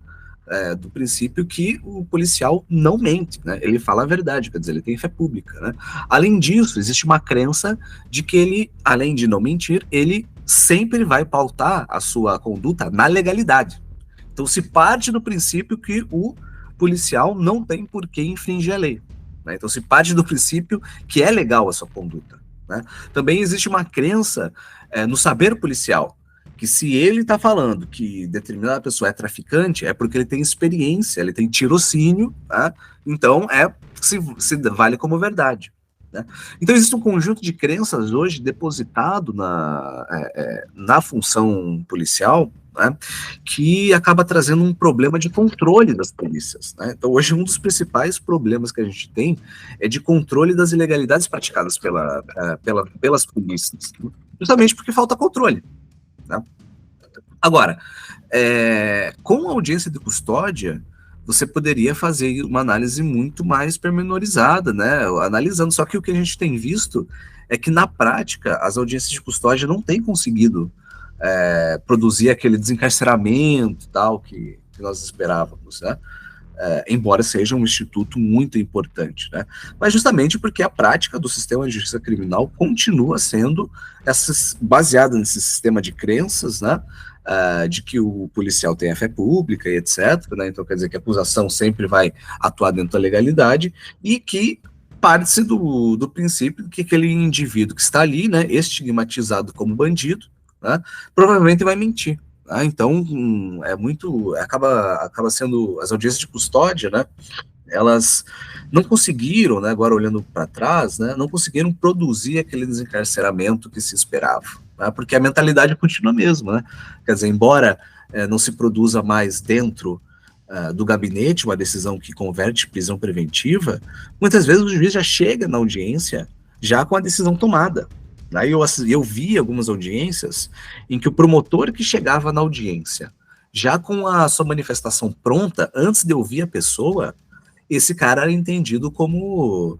do princípio que o policial não mente, né? Ele fala a verdade, quer dizer, ele tem fé pública, né? Além disso, existe uma crença de que ele, além de não mentir, ele sempre vai pautar a sua conduta na legalidade. Então se parte do princípio que o policial não tem por que infringir a lei, né? Então se parte do princípio que é legal a sua conduta, né? Também existe uma crença no saber policial, que se ele está falando que determinada pessoa é traficante, é porque ele tem experiência, ele tem tirocínio, tá? Então se vale como verdade, né? Então existe um conjunto de crenças hoje depositado na função policial, né, que acaba trazendo um problema de controle das polícias, né? Então hoje um dos principais problemas que a gente tem é de controle das ilegalidades praticadas pelas polícias, justamente porque falta controle, né? Agora, com a audiência de custódia, você poderia fazer uma análise muito mais pormenorizada, né? Analisando, só que o que a gente tem visto é que, na prática, as audiências de custódia não têm conseguido produzir aquele desencarceramento tal que nós esperávamos, né? Embora seja um instituto muito importante, né? Mas justamente porque a prática do sistema de justiça criminal continua sendo baseada nesse sistema de crenças, né? De que o policial tem a fé pública e etc, né? Então quer dizer que a acusação sempre vai atuar dentro da legalidade e que parte-se do princípio que aquele indivíduo que está ali, né, estigmatizado como bandido, né, provavelmente vai mentir. Então acaba sendo as audiências de custódia, né, elas não conseguiram, né, agora olhando para trás, né, não conseguiram produzir aquele desencarceramento que se esperava, né, porque a mentalidade continua a mesma, né? Quer dizer, embora não se produza mais dentro do gabinete uma decisão que converte prisão preventiva, muitas vezes o juiz já chega na audiência já com a decisão tomada. Aí eu vi algumas audiências em que o promotor que chegava na audiência, já com a sua manifestação pronta, antes de ouvir a pessoa, esse cara era entendido como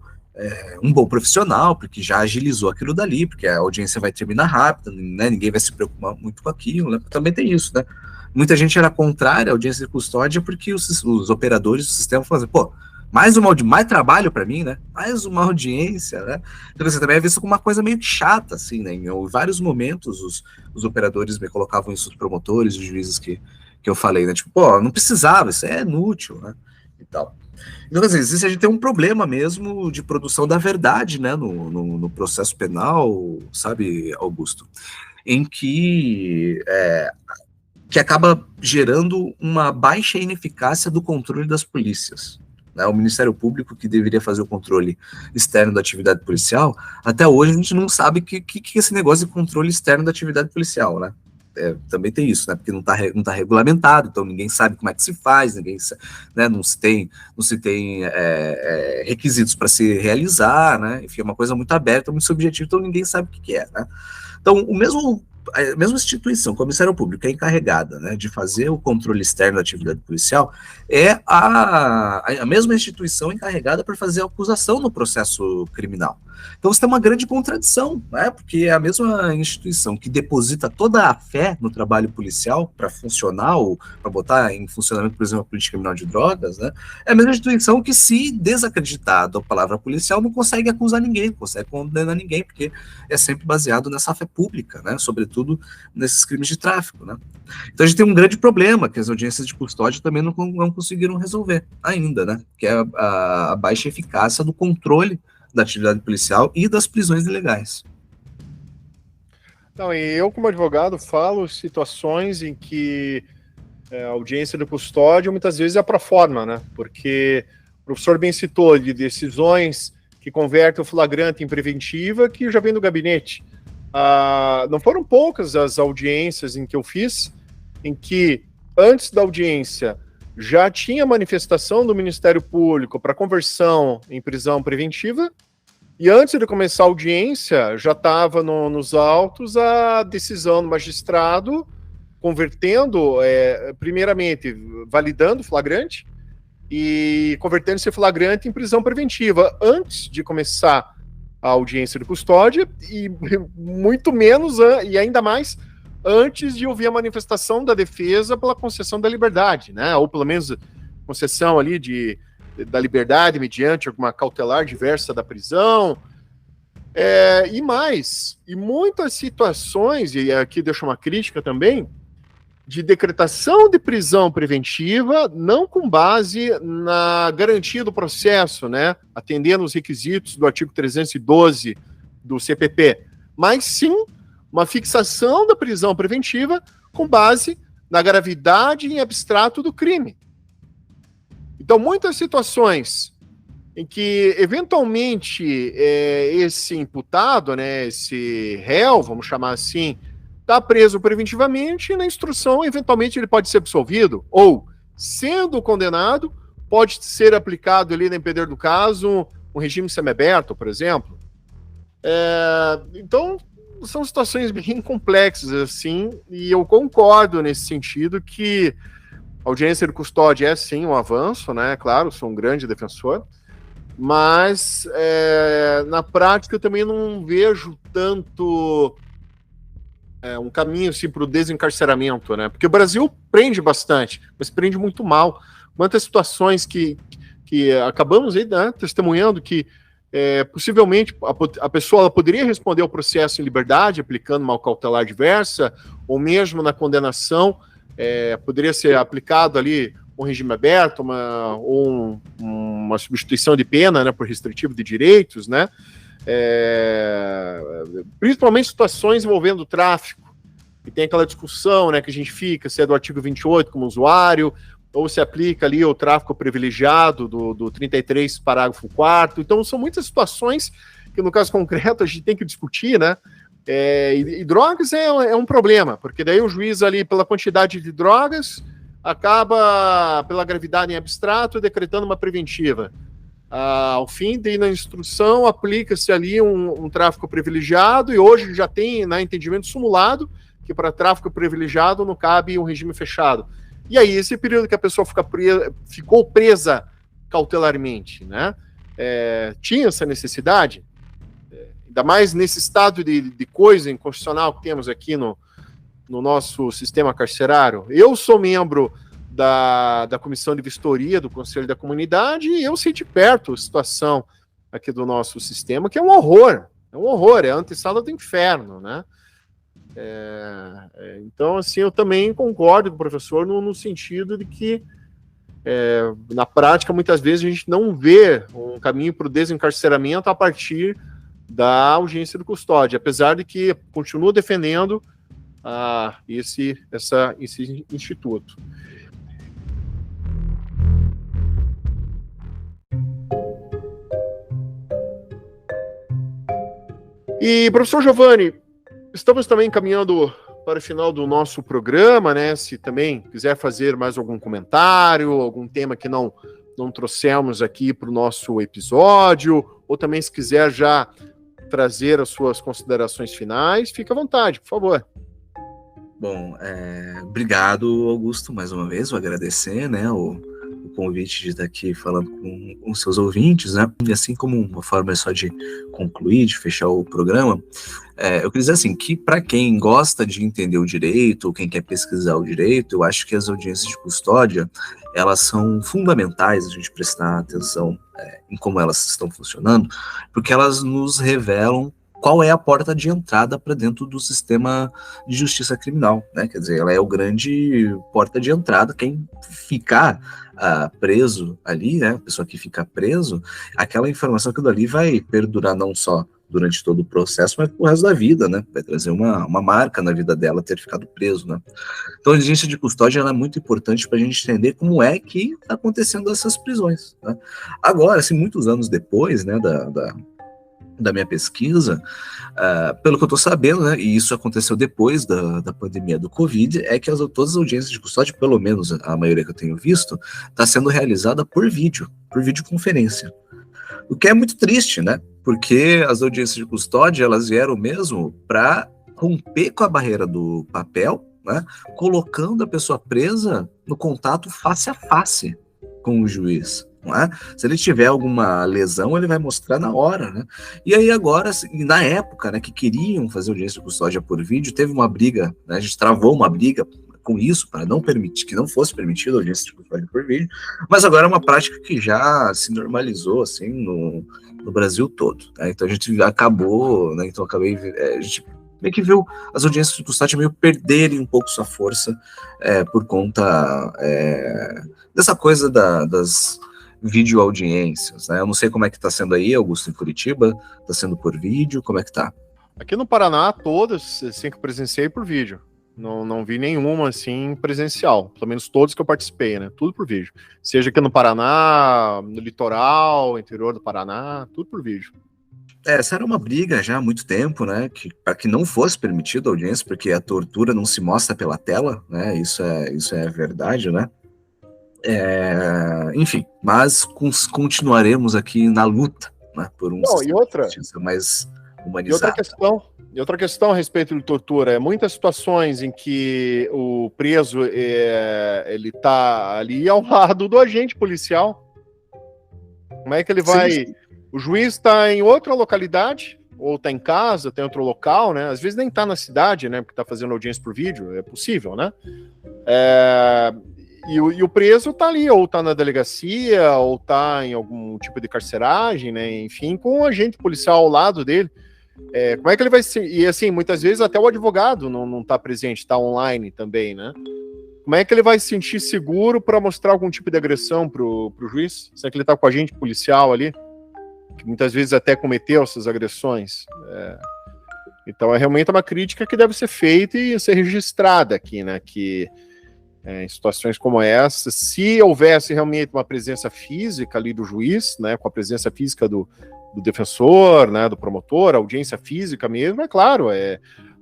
um bom profissional, porque já agilizou aquilo dali, porque a audiência vai terminar rápido, né? Ninguém vai se preocupar muito com aquilo, né? Também tem isso, né? Muita gente era contrária à audiência de custódia porque os operadores do sistema falavam, pô, mais trabalho para mim, né? Mais uma audiência, né? Então você também é visto como uma coisa meio chata, assim, né? Em vários momentos os operadores me colocavam isso, os promotores, os juízes que eu falei, né? Tipo, pô, não precisava, isso é inútil, né? E tal. Então, às vezes, a gente tem um problema mesmo de produção da verdade, né, no processo penal, sabe, Augusto? Em que acaba gerando uma baixa ineficácia do controle das polícias. Né? O Ministério Público, que deveria fazer o controle externo da atividade policial, até hoje a gente não sabe o que é esse negócio de controle externo da atividade policial, né? Também tem isso, né? Porque não tá regulamentado, então ninguém sabe como é que se faz, né? Não se tem requisitos para se realizar, né? Enfim, é uma coisa muito aberta, muito subjetiva, então ninguém sabe o que é, né? Então, a mesma instituição, o Ministério Público, que é encarregada, né, de fazer o controle externo da atividade policial, é a mesma instituição encarregada por fazer a acusação no processo criminal. Então você tem uma grande contradição, né, porque é a mesma instituição que deposita toda a fé no trabalho policial para funcionar, ou para botar em funcionamento, por exemplo, a política criminal de drogas, né, é a mesma instituição que, se desacreditada a palavra policial, não consegue acusar ninguém, não consegue condenar ninguém, porque é sempre baseado nessa fé pública, né, sobretudo nesses crimes de tráfico, né. Então a gente tem um grande problema que as audiências de custódia também não conseguiram resolver ainda, né, que é a baixa eficácia do controle da atividade policial e das prisões ilegais. Não, e eu, como advogado, falo situações em que a audiência de custódia muitas vezes é para forma, né? Porque o professor bem citou de decisões que convertem o flagrante em preventiva, que já vem do gabinete. Não foram poucas as audiências em que eu fiz, em que antes da audiência já tinha manifestação do Ministério Público para conversão em prisão preventiva, e antes de começar a audiência já estava nos autos a decisão do magistrado convertendo, primeiramente, validando o flagrante e convertendo esse flagrante em prisão preventiva antes de começar a audiência de custódia, e muito menos, e ainda mais, antes de ouvir a manifestação da defesa pela concessão da liberdade, né? Ou pelo menos concessão ali da liberdade mediante alguma cautelar diversa da prisão. E mais, e muitas situações, e aqui deixo uma crítica também, de decretação de prisão preventiva, não com base na garantia do processo, né, atendendo os requisitos do artigo 312 do CPP, mas sim uma fixação da prisão preventiva com base na gravidade em abstrato do crime. Então, muitas situações em que, eventualmente, esse imputado, né, esse réu, vamos chamar assim, está preso preventivamente e na instrução, eventualmente, ele pode ser absolvido, ou, sendo condenado, pode ser aplicado ali, no impeder do caso, um regime semiaberto, por exemplo. Então, são situações bem complexas, assim, e eu concordo nesse sentido que a audiência de custódia é, sim, um avanço, né? Claro, sou um grande defensor, mas na prática eu também não vejo tanto um caminho assim, para o desencarceramento, né? Porque o Brasil prende bastante, mas prende muito mal. Quantas situações que acabamos aí, né, testemunhando que possivelmente a pessoa ela poderia responder ao processo em liberdade, aplicando uma cautelar diversa, ou mesmo na condenação, poderia ser aplicado ali um regime aberto, uma substituição de pena, né, por restritivo de direitos, né, principalmente situações envolvendo tráfico, e tem aquela discussão, né, que a gente fica, se é do artigo 28 como usuário, ou se aplica ali o tráfico privilegiado do 33, parágrafo 4º. Então, são muitas situações que, no caso concreto, a gente tem que discutir, né? E drogas é um problema, porque daí o juiz ali, pela quantidade de drogas, acaba, pela gravidade em abstrato, decretando uma preventiva. Ao fim, daí na instrução, aplica-se ali um tráfico privilegiado, e hoje já tem, né, entendimento simulado, que para tráfico privilegiado não cabe um regime fechado. E aí, esse período que a pessoa ficou presa cautelarmente, né? Tinha essa necessidade? Ainda mais nesse estado de coisa inconstitucional que temos aqui no nosso sistema carcerário. Eu sou membro da Comissão de Vistoria do Conselho da Comunidade e eu sei de perto a situação aqui do nosso sistema, que é um horror. É a antessala do inferno, né? Então, assim, eu também concordo com o professor no sentido de que Na prática, muitas vezes a gente não vê um caminho para o desencarceramento a partir da audiência de custódia, apesar de que continua defendendo esse instituto. E, professor Giovanni, estamos também caminhando para o final do nosso programa, né? Se também quiser fazer mais algum comentário, algum tema que não trouxemos aqui para o nosso episódio, ou também se quiser já trazer as suas considerações finais, fique à vontade, por favor. Bom, obrigado, Augusto, mais uma vez, vou agradecer, né, o convite de estar aqui falando com os seus ouvintes, né, e assim como uma forma só de concluir, de fechar o programa, eu queria dizer assim, que para quem gosta de entender o direito, ou quem quer pesquisar o direito, eu acho que as audiências de custódia, elas são fundamentais a gente prestar atenção em como elas estão funcionando, porque elas nos revelam qual é a porta de entrada para dentro do sistema de justiça criminal, né? Quer dizer, ela é o grande porta de entrada. Quem ficar preso ali, né? A pessoa que fica preso, aquela informação, aquilo ali vai perdurar não só durante todo o processo, mas pro resto da vida, né? Vai trazer uma marca na vida dela ter ficado preso, né? Então, a audiência de custódia ela é muito importante para a gente entender como é que está acontecendo essas prisões, né? Agora, assim, muitos anos depois, né, da minha pesquisa, pelo que eu estou sabendo, né, e isso aconteceu depois da pandemia do Covid, é que todas as audiências de custódia, pelo menos a maioria que eu tenho visto, está sendo realizada por videoconferência. O que é muito triste, né? Porque as audiências de custódia, elas vieram mesmo para romper com a barreira do papel, né, colocando a pessoa presa no contato face a face com o juiz. Não é? Se ele tiver alguma lesão, ele vai mostrar na hora, né? E aí agora, na época, né, que queriam fazer audiência de custódia por vídeo, teve uma briga, né, a gente travou uma briga com isso, para não permitir, que não fosse permitido a audiência de custódia por vídeo, mas agora é uma prática que já se normalizou, assim, no Brasil todo, né? Então a gente acabou, né, a gente meio que viu as audiências de custódia meio perderem um pouco sua força por conta dessa coisa das videoaudiências, né? Eu não sei como é que tá sendo aí, Augusto, em Curitiba, tá sendo por vídeo, como é que tá? Aqui no Paraná, todas, assim, que eu presenciei por vídeo. Não vi nenhuma, assim, presencial. Pelo menos todos que eu participei, né? Tudo por vídeo. Seja aqui no Paraná, no litoral, interior do Paraná, tudo por vídeo. Essa era uma briga já há muito tempo, né? Para que não fosse permitido a audiência, porque a tortura não se mostra pela tela, né? Isso é verdade, né? Enfim, mas continuaremos aqui na luta, né, por um sistema de justiça mais humanizado. E outra questão a respeito de tortura, muitas situações em que o preso ele está ali ao lado do agente policial. Como é que ele vai... Sim. O juiz está em outra localidade, ou está em casa, tem outro local, né? Às vezes nem está na cidade, né? Porque está fazendo audiência por vídeo, é possível, né? E o preso tá ali, ou tá na delegacia, ou tá em algum tipo de carceragem, né? Enfim, com um agente policial ao lado dele. Como é que ele vai ser? E assim, muitas vezes até o advogado não tá presente, tá online também, né? Como é que ele vai se sentir seguro para mostrar algum tipo de agressão pro juiz? Será que ele tá com o agente policial ali? Que muitas vezes até cometeu essas agressões. Então é realmente uma crítica que deve ser feita e ser registrada aqui, né? Que em situações como essa, se houvesse realmente uma presença física ali do juiz, né, com a presença física do defensor, né, do promotor, audiência física mesmo, é claro,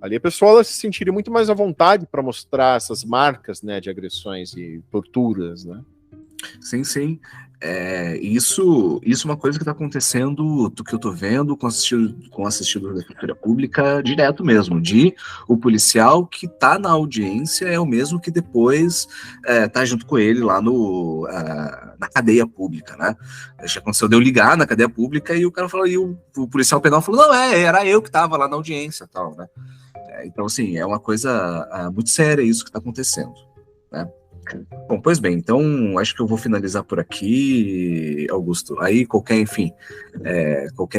ali a pessoa ela se sentiria muito mais à vontade para mostrar essas marcas, né, de agressões e torturas, né? Sim, sim. Isso é uma coisa que está acontecendo, do que eu estou vendo com assistidor da Defensoria Pública direto mesmo, de o policial que está na audiência é o mesmo que depois está junto com ele lá na cadeia pública, né? Já aconteceu de eu ligar na cadeia pública e o cara falou, e o policial penal falou, não, era eu que estava lá na audiência, tal, né? Então, assim, é uma coisa muito séria isso que está acontecendo, né? Bom, pois bem, então acho que eu vou finalizar por aqui, Augusto. Aí qualquer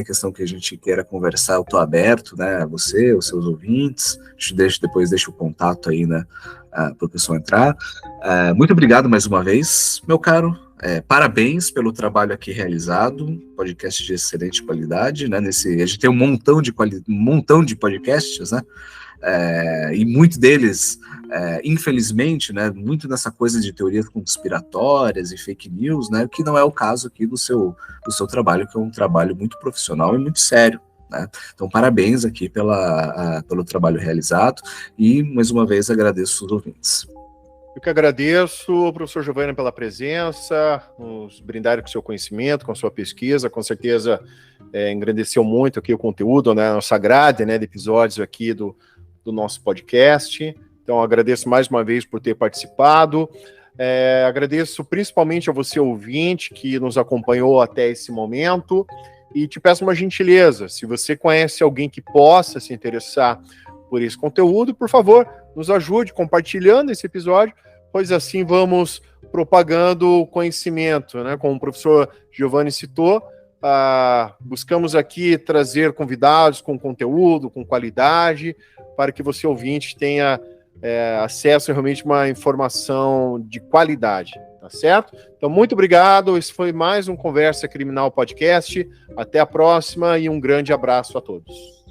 questão que a gente queira conversar, eu estou aberto, né? Você, os seus ouvintes, depois deixa o contato aí, né? Para o pessoal entrar. Muito obrigado mais uma vez, meu caro. Parabéns pelo trabalho aqui realizado, podcast de excelente qualidade, né? A gente tem um montão de podcasts, né? E muito deles, infelizmente, né, muito nessa coisa de teorias conspiratórias e fake news, né, que não é o caso aqui do seu trabalho, que é um trabalho muito profissional e muito sério. Né? Então, parabéns aqui pelo trabalho realizado e, mais uma vez, agradeço os ouvintes. Eu que agradeço, professor Giovanni, pela presença, nos brindar com seu conhecimento, com sua pesquisa, com certeza engrandeceu muito aqui o conteúdo, né, a nossa grade, né, de episódios aqui do nosso podcast. Então, agradeço mais uma vez por ter participado. Agradeço principalmente a você, ouvinte, que nos acompanhou até esse momento. E te peço uma gentileza, se você conhece alguém que possa se interessar por esse conteúdo, por favor, nos ajude compartilhando esse episódio, pois assim vamos propagando o conhecimento, né? Como o professor Giovanni citou, buscamos aqui trazer convidados com conteúdo, com qualidade, para que você, ouvinte, tenha acesso a realmente uma informação de qualidade, tá certo? Então, muito obrigado, esse foi mais um Conversa Criminal Podcast, até a próxima e um grande abraço a todos.